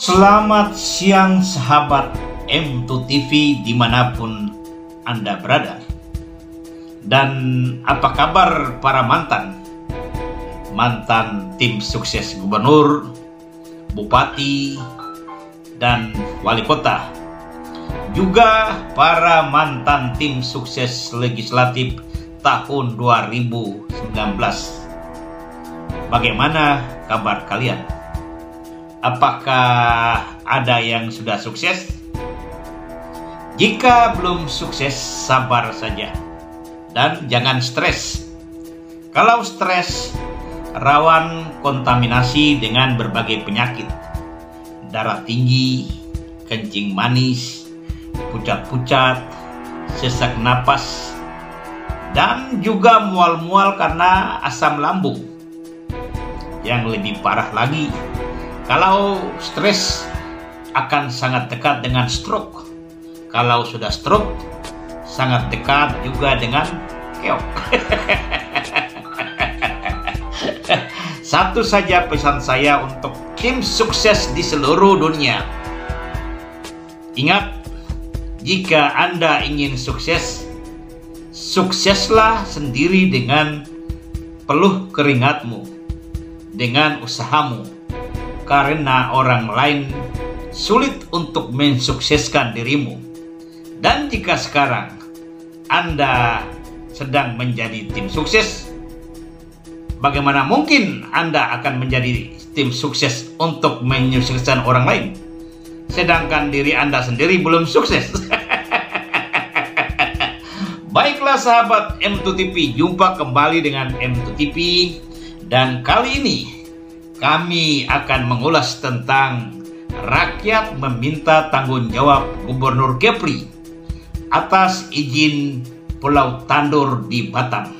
Selamat siang sahabat M2TV dimanapun Anda berada. Dan apa kabar para mantan tim sukses gubernur, bupati, dan wali kota, juga para mantan tim sukses legislatif tahun 2019. Bagaimana kabar kalian? Apakah ada yang sudah sukses? Jika belum sukses, sabar saja dan jangan stres. Kalau stres, rawan kontaminasi dengan berbagai penyakit, darah tinggi, kencing manis, pucat-pucat, sesak napas, dan juga mual-mual karena asam lambung. Yang lebih parah lagi, kalau stres akan sangat dekat dengan stroke. Kalau sudah stroke, sangat dekat juga dengan keok. Satu saja pesan saya untuk tim sukses di seluruh dunia. Ingat, jika Anda ingin sukses, sukseslah sendiri dengan peluh keringatmu, dengan usahamu, karena orang lain sulit untuk mensukseskan dirimu. Dan jika sekarang Anda sedang menjadi tim sukses, bagaimana mungkin Anda akan menjadi tim sukses untuk menyukseskan orang lain, sedangkan diri Anda sendiri belum sukses? Baiklah sahabat M2TV, jumpa kembali dengan M2TV, dan kali ini kami akan mengulas tentang rakyat meminta tanggung jawab Gubernur Kepri atas izin Pulau Tandur di Batam.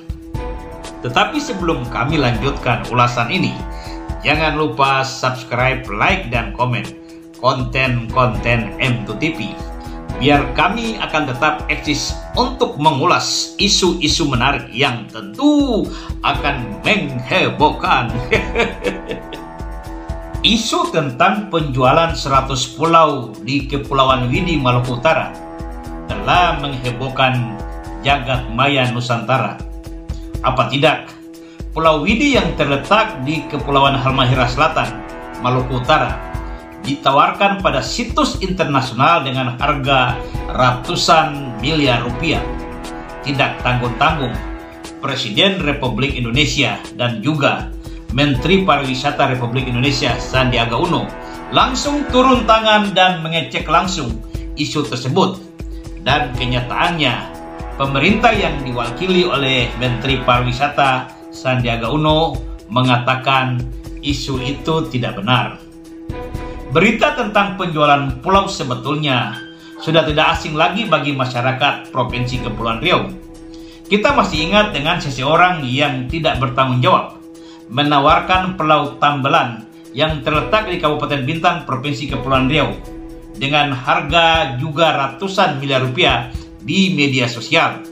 Tetapi sebelum kami lanjutkan ulasan ini, jangan lupa subscribe, like, dan komen konten-konten M2TV, biar kami akan tetap eksis untuk mengulas isu-isu menarik yang tentu akan menghebohkan. Isu tentang penjualan 100 pulau di Kepulauan Widi, Maluku Utara telah menghebohkan jagat maya Nusantara. Apa tidak, Pulau Widi yang terletak di Kepulauan Halmahera Selatan, Maluku Utara, ditawarkan pada situs internasional dengan harga ratusan miliar rupiah. Tidak tanggung-tanggung, Presiden Republik Indonesia dan juga Menteri Pariwisata Republik Indonesia Sandiaga Uno langsung turun tangan dan mengecek langsung isu tersebut. Dan kenyataannya, pemerintah yang diwakili oleh Menteri Pariwisata Sandiaga Uno mengatakan isu itu tidak benar. Berita tentang penjualan pulau sebetulnya sudah tidak asing lagi bagi masyarakat Provinsi Kepulauan Riau. Kita masih ingat dengan seseorang yang tidak bertanggung jawab menawarkan Pulau Tambelan yang terletak di Kabupaten Bintan, Provinsi Kepulauan Riau, dengan harga juga ratusan miliar rupiah di media sosial.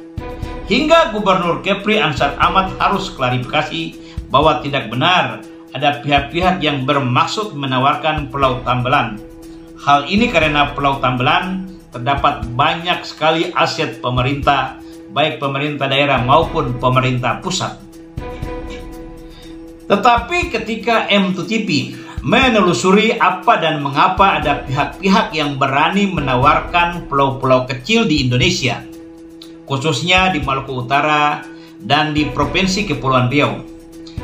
Hingga Gubernur Kepri Ansar Ahmad harus klarifikasi bahwa tidak benar ada pihak-pihak yang bermaksud menawarkan Pulau Tambelan. Hal ini karena Pulau Tambelan terdapat banyak sekali aset pemerintah, baik pemerintah daerah maupun pemerintah pusat. Tetapi ketika M2TV menelusuri apa dan mengapa ada pihak-pihak yang berani menawarkan pulau-pulau kecil di Indonesia, khususnya di Maluku Utara dan di Provinsi Kepulauan Riau,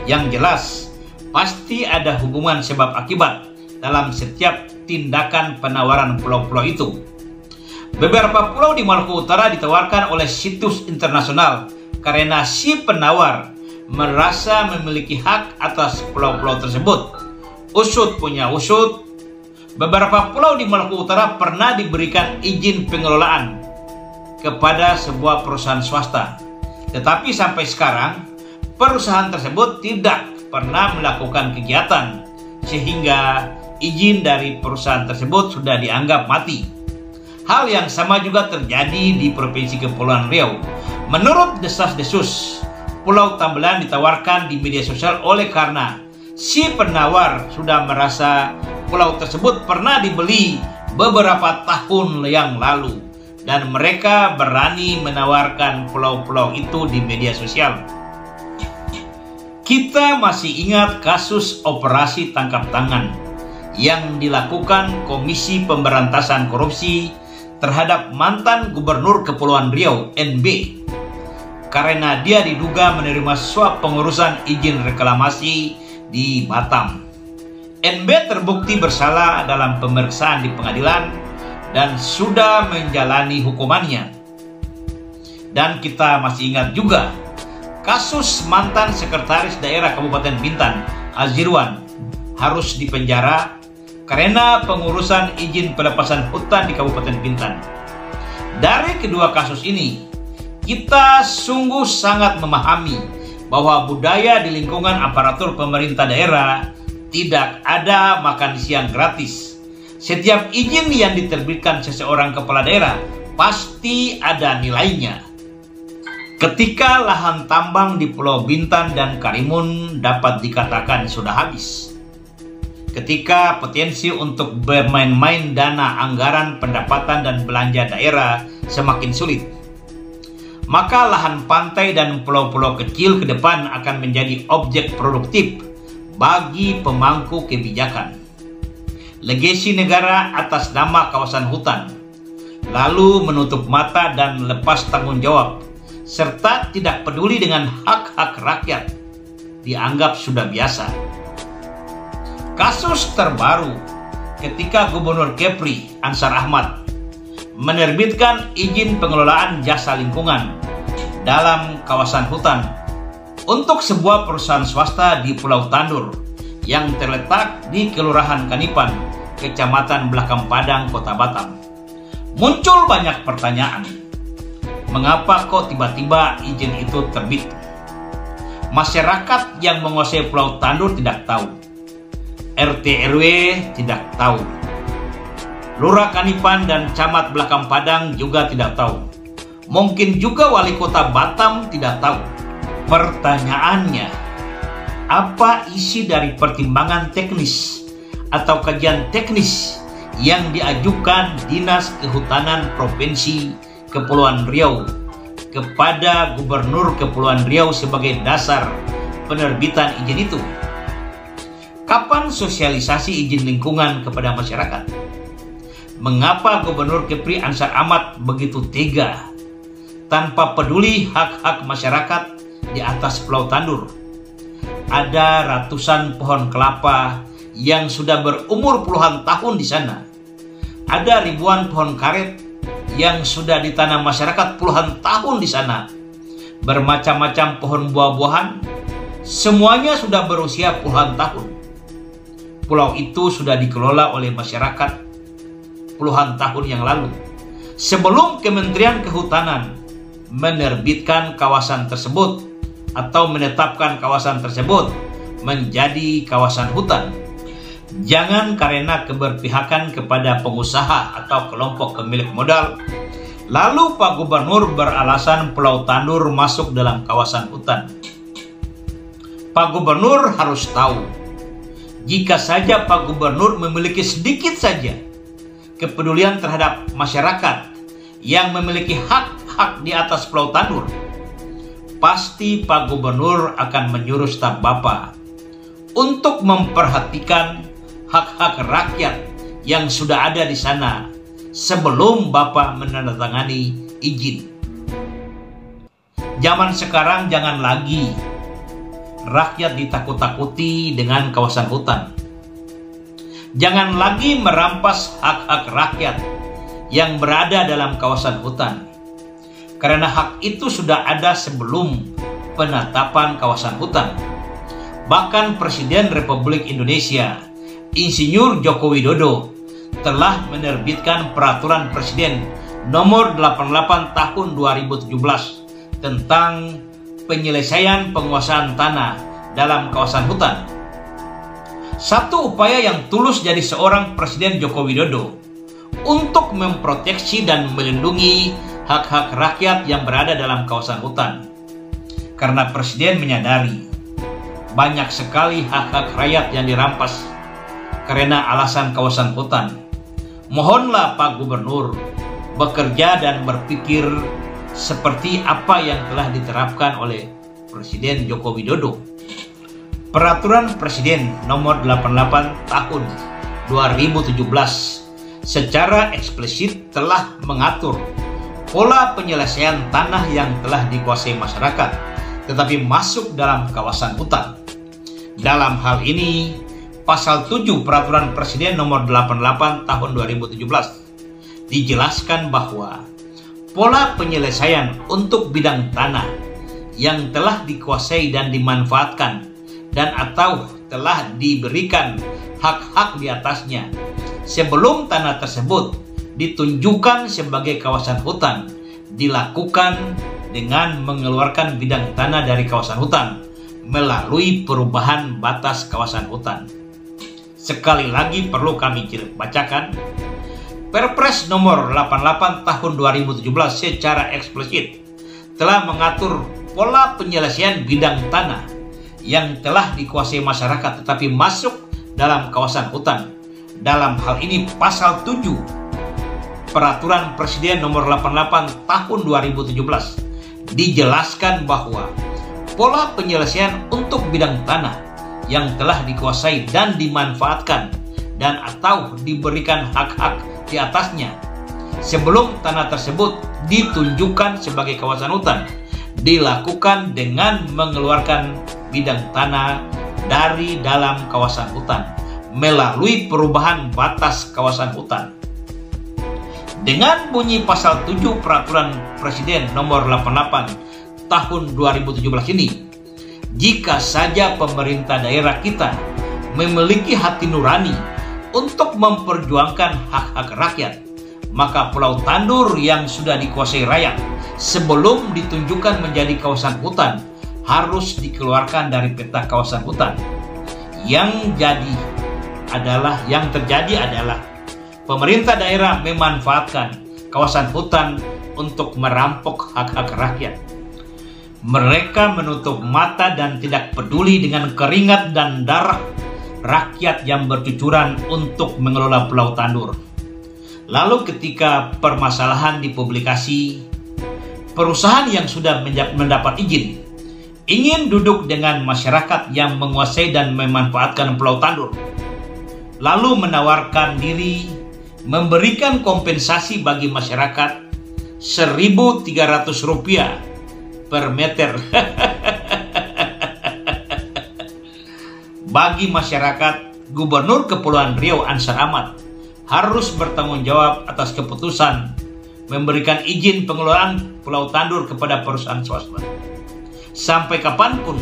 yang jelas pasti ada hubungan sebab akibat dalam setiap tindakan penawaran pulau-pulau itu. Beberapa pulau di Maluku Utara ditawarkan oleh situs internasional karena si penawar merasa memiliki hak atas pulau-pulau tersebut. Usut punya usut, beberapa pulau di Maluku Utara pernah diberikan izin pengelolaan kepada sebuah perusahaan swasta. Tetapi sampai sekarang, perusahaan tersebut tidak pernah melakukan kegiatan, sehingga izin dari perusahaan tersebut sudah dianggap mati. Hal yang sama juga terjadi di Provinsi Kepulauan Riau. Menurut desas-desus, Pulau Tambelan ditawarkan di media sosial oleh karena si penawar sudah merasa pulau tersebut pernah dibeli beberapa tahun yang lalu dan mereka berani menawarkan pulau-pulau itu di media sosial. Kita masih ingat kasus operasi tangkap tangan yang dilakukan Komisi Pemberantasan Korupsi terhadap mantan Gubernur Kepulauan Riau NB karena dia diduga menerima suap pengurusan izin reklamasi di Batam. NB terbukti bersalah dalam pemeriksaan di pengadilan dan sudah menjalani hukumannya. Dan kita masih ingat juga kasus mantan Sekretaris Daerah Kabupaten Bintan, Azirwan, harus dipenjara karena pengurusan izin pelepasan hutan di Kabupaten Bintan. Dari kedua kasus ini, kita sungguh sangat memahami bahwa budaya di lingkungan aparatur pemerintah daerah tidak ada makan siang gratis. Setiap izin yang diterbitkan seseorang kepala daerah pasti ada nilainya. Ketika lahan tambang di Pulau Bintan dan Karimun dapat dikatakan sudah habis. Ketika potensi untuk bermain-main dana anggaran pendapatan dan belanja daerah semakin sulit, maka lahan pantai dan pulau-pulau kecil ke depan akan menjadi objek produktif bagi pemangku kebijakan. Legasi negara atas nama kawasan hutan, lalu menutup mata dan lepas tanggung jawab, serta tidak peduli dengan hak-hak rakyat, dianggap sudah biasa. Kasus terbaru ketika Gubernur Kepri Ansar Ahmad menerbitkan izin pengelolaan jasa lingkungan dalam kawasan hutan untuk sebuah perusahaan swasta di Pulau Tandur yang terletak di Kelurahan Kanipan, Kecamatan Belakang Padang, Kota Batam. Muncul banyak pertanyaan. Mengapa kok tiba-tiba izin itu terbit? Masyarakat yang menguasai Pulau Tandur tidak tahu. RT RW tidak tahu. Lurah Kanipan dan Camat Belakang Padang juga tidak tahu. Mungkin juga Wali Kota Batam tidak tahu. Pertanyaannya, apa isi dari pertimbangan teknis atau kajian teknis yang diajukan Dinas Kehutanan Provinsi Kepulauan Riau kepada Gubernur Kepulauan Riau sebagai dasar penerbitan izin itu? Kapan sosialisasi izin lingkungan kepada masyarakat? Mengapa Gubernur Kepri Ansar Ahmad begitu tega tanpa peduli hak-hak masyarakat di atas Pulau Tandur? Ada ratusan pohon kelapa yang sudah berumur puluhan tahun di sana. Ada ribuan pohon karet yang sudah ditanam masyarakat puluhan tahun di sana. Bermacam-macam pohon buah-buahan, semuanya sudah berusia puluhan tahun. Pulau itu sudah dikelola oleh masyarakat puluhan tahun yang lalu, sebelum Kementerian Kehutanan menerbitkan kawasan tersebut atau menetapkan kawasan tersebut menjadi kawasan hutan. Jangan karena keberpihakan kepada pengusaha atau kelompok pemilik modal, lalu Pak Gubernur beralasan Pulau Tandur masuk dalam kawasan hutan. Pak Gubernur harus tahu, jika saja Pak Gubernur memiliki sedikit saja kepedulian terhadap masyarakat yang memiliki hak-hak di atas Pulau Tandur, pasti Pak Gubernur akan menyuruh staf Bapak untuk memperhatikan hak-hak rakyat yang sudah ada di sana sebelum Bapak menandatangani izin. Zaman sekarang jangan lagi rakyat ditakut-takuti dengan kawasan hutan. Jangan lagi merampas hak-hak rakyat yang berada dalam kawasan hutan, karena hak itu sudah ada sebelum penetapan kawasan hutan. Bahkan Presiden Republik Indonesia, Insinyur Joko Widodo, telah menerbitkan Peraturan Presiden Nomor 88 Tahun 2017 tentang penyelesaian penguasaan tanah dalam kawasan hutan. Satu upaya yang tulus dari seorang Presiden Joko Widodo untuk memproteksi dan melindungi hak-hak rakyat yang berada dalam kawasan hutan. Karena Presiden menyadari banyak sekali hak-hak rakyat yang dirampas karena alasan kawasan hutan. Mohonlah Pak Gubernur bekerja dan berpikir seperti apa yang telah diterapkan oleh Presiden Joko Widodo. Peraturan Presiden nomor 88 tahun 2017 secara eksplisit telah mengatur pola penyelesaian tanah yang telah dikuasai masyarakat tetapi masuk dalam kawasan hutan. Dalam hal ini, Pasal 7 Peraturan Presiden nomor 88 tahun 2017 dijelaskan bahwa pola penyelesaian untuk bidang tanah yang telah dikuasai dan dimanfaatkan dan atau telah diberikan hak-hak di atasnya sebelum tanah tersebut ditunjukkan sebagai kawasan hutan dilakukan dengan mengeluarkan bidang tanah dari kawasan hutan melalui perubahan batas kawasan hutan. Sekali lagi perlu kami bacakan, Perpres nomor 88 tahun 2017 secara eksplisit telah mengatur pola penyelesaian bidang tanah yang telah dikuasai masyarakat tetapi masuk dalam kawasan hutan. Dalam hal ini Pasal 7 Peraturan Presiden nomor 88 tahun 2017 dijelaskan bahwa pola penyelesaian untuk bidang tanah yang telah dikuasai dan dimanfaatkan dan atau diberikan hak-hak di atasnya sebelum tanah tersebut ditunjukkan sebagai kawasan hutan dilakukan dengan mengeluarkan bidang tanah dari dalam kawasan hutan melalui perubahan batas kawasan hutan. Dengan bunyi Pasal 7 Peraturan Presiden nomor 88 tahun 2017 ini, jika saja pemerintah daerah kita memiliki hati nurani untuk memperjuangkan hak-hak rakyat, maka Pulau Tandur yang sudah dikuasai rakyat sebelum ditunjukkan menjadi kawasan hutan harus dikeluarkan dari peta kawasan hutan. Yang terjadi adalah pemerintah daerah memanfaatkan kawasan hutan untuk merampok hak-hak rakyat. Mereka menutup mata dan tidak peduli dengan keringat dan darah rakyat yang bercucuran untuk mengelola Pulau Tandur. Lalu ketika permasalahan dipublikasi, perusahaan yang sudah mendapat izin ingin duduk dengan masyarakat yang menguasai dan memanfaatkan Pulau Tandur, lalu menawarkan diri memberikan kompensasi bagi masyarakat Rp1.300 per meter. Bagi masyarakat, Gubernur Kepulauan Riau Ansar Ahmad harus bertanggung jawab atas keputusan memberikan izin pengelolaan Pulau Tandur kepada perusahaan swasta. Sampai kapanpun,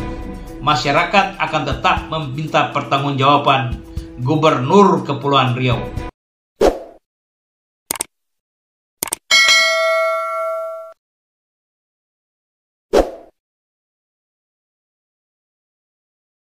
masyarakat akan tetap meminta pertanggungjawaban Gubernur Kepulauan Riau.